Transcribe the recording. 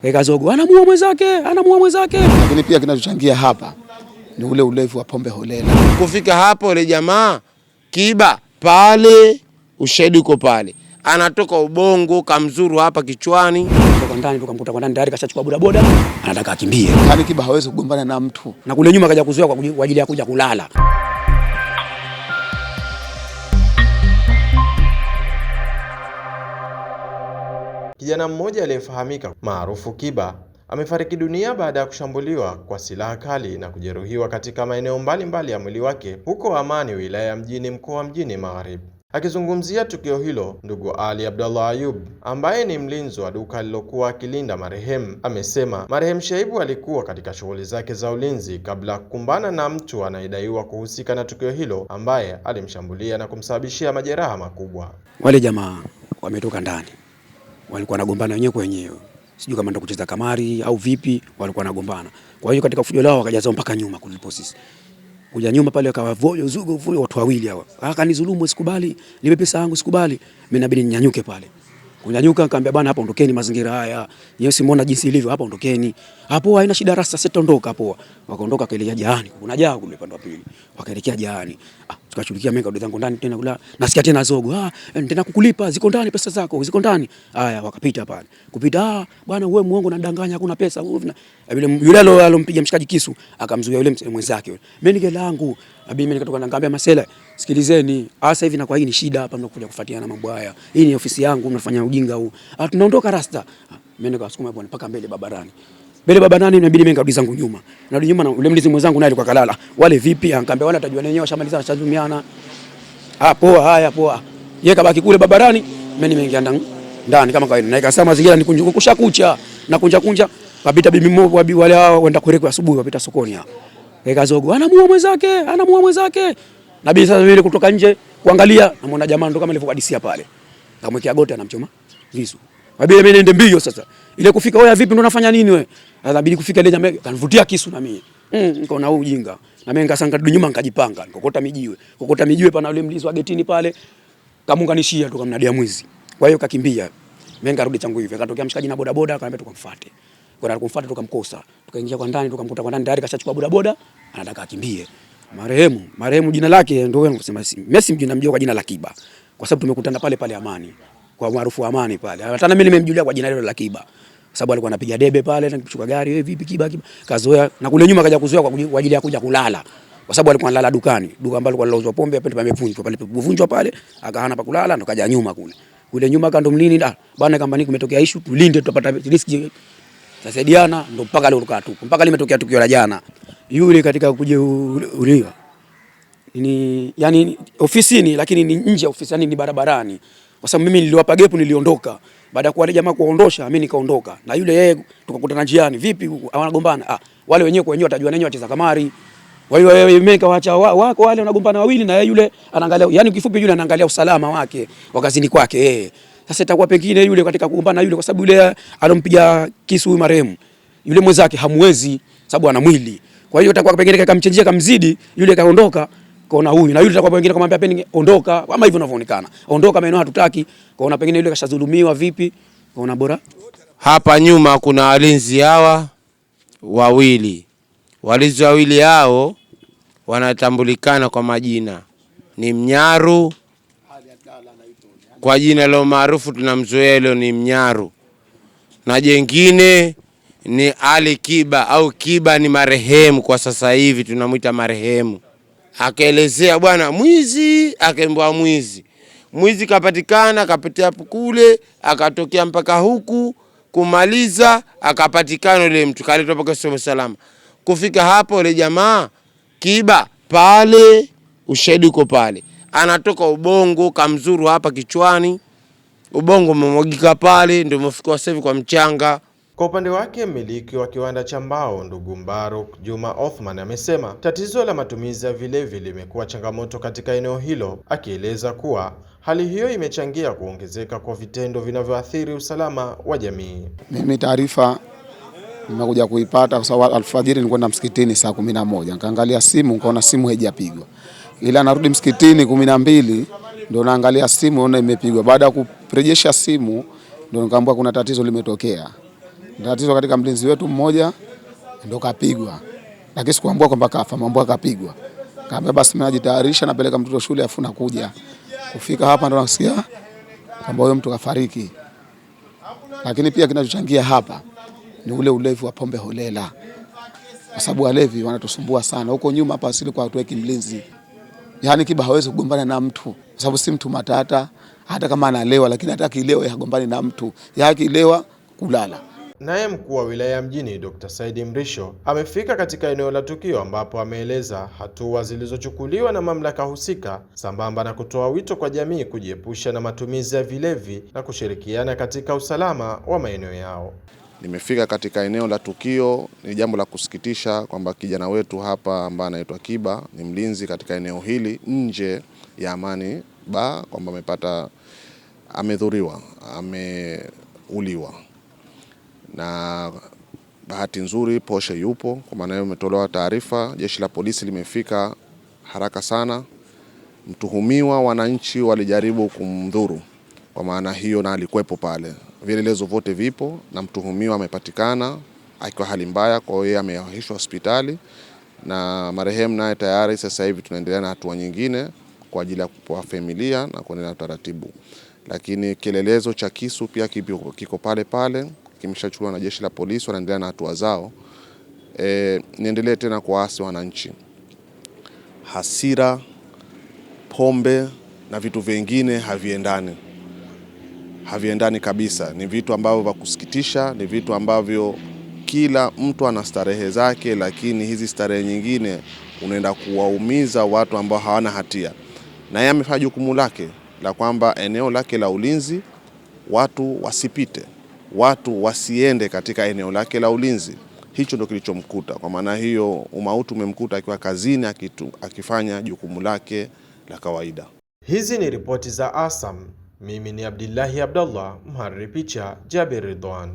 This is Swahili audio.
Weka zogo, anamuua mwenzake. Lakini pia kinachochangia hapa ni ule ulevi wa pombe holela. Kufika hapo ile jamaa Kiba pale, ushahidi uko pale. Anatoka ubongo kamzuru hapa kichwani. Kutoka ndani tukamkuta kwa ndani tayari kashachukua bodaboda, anataka akimbie. Yaani Kiba hawezi kugombana na mtu. Na kule nyuma kaja kuzuia kwa ajili ya kuja kulala. Kijana mmoja aliyefahamika maarufu Kiba amefariki dunia baada ya kushambuliwa kwa silaha kali na kujeruhiwa katika maeneo mbalimbali ya mwili wake huko Amani, wilaya ya Mjini, mkoa wa Mjini Magharibi. Akizungumzia tukio hilo, ndugu Ali Abdallah Ayub ambaye ni mlinzi wa duka alilokuwa akilinda marehemu amesema marehemu Shaibu alikuwa katika shughuli zake za ulinzi kabla ya kukumbana na mtu anayedaiwa kuhusika na tukio hilo ambaye alimshambulia na kumsababishia majeraha makubwa. Wale jamaa wametoka ndani, walikuwa wanagombana wenyewe kwa wenyewe, sijui kama ndo kucheza kamari au vipi, walikuwa wanagombana. Kwa hiyo katika fujo lao wakajaza mpaka nyuma kulipo sisi. Kuja nyuma pale akawa vuyo watu wawili hawa. Akanizulumu, sikubali, nipe pesa yangu, sikubali. Mimi inabidi ninyanyuke pale. Kunyanyuka nikamwambia bwana, hapa ondokeni, mazingira haya. Yeye simuona jinsi ilivyo, hapa ondokeni. Hapo haina shida, rasta sitaondoka hapo. Wakaondoka kaelekea Jahani. Kuna jaa kule upande wa pili. Wakaelekea Jahani. Tukachulikia mimi karudi zangu ndani tena kula. Nasikia tena zogo. Tena kukulipa, ziko ndani pesa zako, ziko ndani. Haya wakapita pale. Kupita, bwana wewe muongo unadanganya, hakuna pesa. Yule alompiga mshikaji kisu akamzuia yule mwenzake yule. Mimi nige langu, mimi nikatoka nikamwambia Masela, sikilizeni, sasa hivi na kwa hii ni shida hapa, mnakuja kufuatiana mambo haya. Hii ni ofisi yangu, mnafanya ujinga huu. Tunaondoka rasta. Mimi nikasukuma bwana mpaka mbele barabarani. Mbele barabarani inabidi mimi nikarudi zangu nyuma. Narudi nyuma na yule mlinzi mwenzangu naye alikuwa kalala. Wale vipi? Akamwambia wale atajua wenyewe washamaliza washajumiana. Poa, haya poa. Yeye kabaki kule barabarani, mimi nimeingia ndani kama kawaida. Na ikasema mazingira ni kushakucha na kunja kapita bibi mmoja wale hao wenda kureko asubuhi wapita sokoni hapa. Weka zogo, anamuua mwenzake. Na bibi sasa vile kutoka nje kuangalia, namuona jamaa ndo kama alivyohadisia pale. Kamwekea goti anamchoma visu. Bibi mimi niende mbio sasa. Ile kufika wewe vipi ndo unafanya nini wewe? Inabidi kufika ile jamaa kanivutia kisu na mimi. Niko na huu ujinga. Na mimi nikasanga nyuma nikajipanga, nikokota mijiwe pana yule mlinzi wa getini pale. Kamunganishia tu kamnadia mwizi. Kwa hiyo kakimbia. Mimi nikarudi changu hivi. Akatokea mshikaji na bodaboda akaniambia tukamfuate. Kwa hiyo kumfuata tukamkosa. Tukaingia kwa ndani tukamkuta kwa ndani tayari kashachukua bodaboda, anataka akimbie. Marehemu jina lake ndio wewe unasema Messi mjinamjua kwa jina la Kiba. Kwa sababu tumekutana pale Amani. Kwa maarufu Amani pale. Hata na mimi nimemjulia kwa jina hilo la Kiba. Sababu alikuwa anapiga debe pale na kuchukua gari, wewe vipi Kiba. Kazoea na kule nyuma kaja kuzoea kwa ajili ya kuja kulala. Kwa sababu alikuwa analala dukani. Duka ambalo alikuwa anauzwa pombe hapo pamevunjwa pale. Kuvunjwa pale, akahana pa kulala ndo kaja nyuma kule. Kule nyuma kando mlini bwana kama kumetokea issue tulinde tutapata riski. Tasaidiana ndo mpaka leo tukatupo. Mpaka limetokea tukio la jana. Yule katika kujeruhiwa. Yani ofisini lakini ni nje ya ofisi, yani ni barabarani. Kwa sababu mimi niliwapa gepu niliondoka. Baada ya kuwale jamaa kuondosha mimi nikaondoka. Na yule yeye tukakutana njiani, vipi wanagombana? Wale wenyewe kwa wenyewe watajua nani wacheza kamari. Kwa hiyo mimi nikawaacha wako wale wanagombana wawili na yule anaangalia, yani kifupi yule anaangalia usalama wake wakazini kwake. Sasa itakuwa pengine yule katika kugombana yule, kwa sababu yule alompiga kisu huyu marehemu yule mwenzake hamwezi sababu ana mwili. Kwa hiyo itakuwa pengine kamchenjia kamzidi yule kaondoka kaona huyu, na yule itakuwa pengine kumwambia pengine ondoka kama hivyo inavyoonekana. Ondoka maeneo hatutaki. Kaona pengine yule kashadhulumiwa vipi? Kaona bora. Hapa nyuma kuna walinzi hawa wawili. Walinzi wawili hao wanatambulikana kwa majina. Ni Mnyaru. Kwa jina la maarufu tunamzoea hilo ni Mnyaru. Na jengine ni Ali Kiba au Kiba ni marehemu kwa sasa hivi tunamuita marehemu. Akaelezea bwana mwizi, akaembwa mwizi. Mwizi kapatikana, akapitia hapo kule, akatokea mpaka huku, kumaliza akapatikana yule mtu kaletwa mpaka Somo Salama. Kufika hapo ile jamaa Kiba pale, ushahidi uko pale. Anatoka ubongo kamzuru hapa kichwani. Ubongo umemwagika pale ndio umefika sasa hivi kwa mchanga. Kwa upande wake mmiliki wa kiwanda cha mbao ndugu Mbaruk Juma Othman amesema tatizo la matumizi ya vilevi limekuwa changamoto katika eneo hilo, akieleza kuwa hali hiyo imechangia kuongezeka kwa vitendo vinavyoathiri usalama wa jamii. Mimi taarifa nimekuja kuipata kwa sababu alfajiri nilikwenda msikitini saa 11. Nikaangalia simu nikaona simu haijapigwa. Ila narudi msikitini 12 ndio naangalia simu naona imepigwa. Baada ya kurejesha simu ndio nikaambiwa kuna tatizo limetokea. Tatizo katika mlinzi wetu mmoja ndio kapigwa. Lakini sikuambia kwamba kafa, mambo akapigwa. Kaambia basi mimi najitayarisha napeleka mtoto shule afu nakuja. Kufika hapa ndo nasikia kwamba huyo mtu kafariki. Lakini pia kinachochangia hapa ni ule ulevi wa pombe holela. Kwa sababu walevi wanatusumbua sana. Huko nyuma hapa asili kwa watu mlinzi. Yaani Kiba hawezi kugombana na mtu. Kwa sababu si mtu matata, hata kama analewa lakini hata akilewa hagombani na mtu. Yeye akilewa kulala. Naye mkuu wa wilaya ya Mjini Dr. Said Mrisho amefika katika eneo la tukio ambapo ameeleza hatua zilizochukuliwa na mamlaka husika sambamba na kutoa wito kwa jamii kujiepusha na matumizi ya vilevi na kushirikiana katika usalama wa maeneo yao. Nimefika katika eneo la tukio. Ni jambo la kusikitisha kwamba kijana wetu hapa ambaye anaitwa Kiba ni mlinzi katika eneo hili nje ya Amani Bar, kwamba amedhuriwa, ameuliwa. Na bahati nzuri Poshe yupo, kwa maana hiyo umetolewa taarifa, jeshi la polisi limefika haraka sana. Mtuhumiwa wananchi walijaribu kumdhuru, kwa maana hiyo na alikuwepo pale. Vielelezo vote vipo na mtuhumiwa amepatikana akiwa hali mbaya, kwa hiyo amewaishwa hospitali na marehemu naye tayari sasa hivi tunaendelea na hatua nyingine kwa ajili ya kupoa familia na kuendelea na taratibu. Lakini kielelezo cha kisu pia kiko pale pale, kimeshachukuliwa na jeshi la polisi, wanaendelea na hatua zao. Niendelee tena kuwaasi wananchi, hasira, pombe na vitu vingine haviendani kabisa. Ni vitu ambavyo vya kusikitisha, ni vitu ambavyo kila mtu ana starehe zake, lakini hizi starehe nyingine unaenda kuwaumiza watu ambao hawana hatia. Na yeye amefanya jukumu lake la kwamba eneo lake la ulinzi watu wasipite, watu wasiende katika eneo lake la ulinzi. Hicho ndio kilichomkuta. Kwa maana hiyo umauti umemkuta akiwa kazini akifanya jukumu lake la kawaida. Hizi ni ripoti za ASAM. Mimi ni Abdillahi Abdallah, mhariri picha Jabir Ridwan.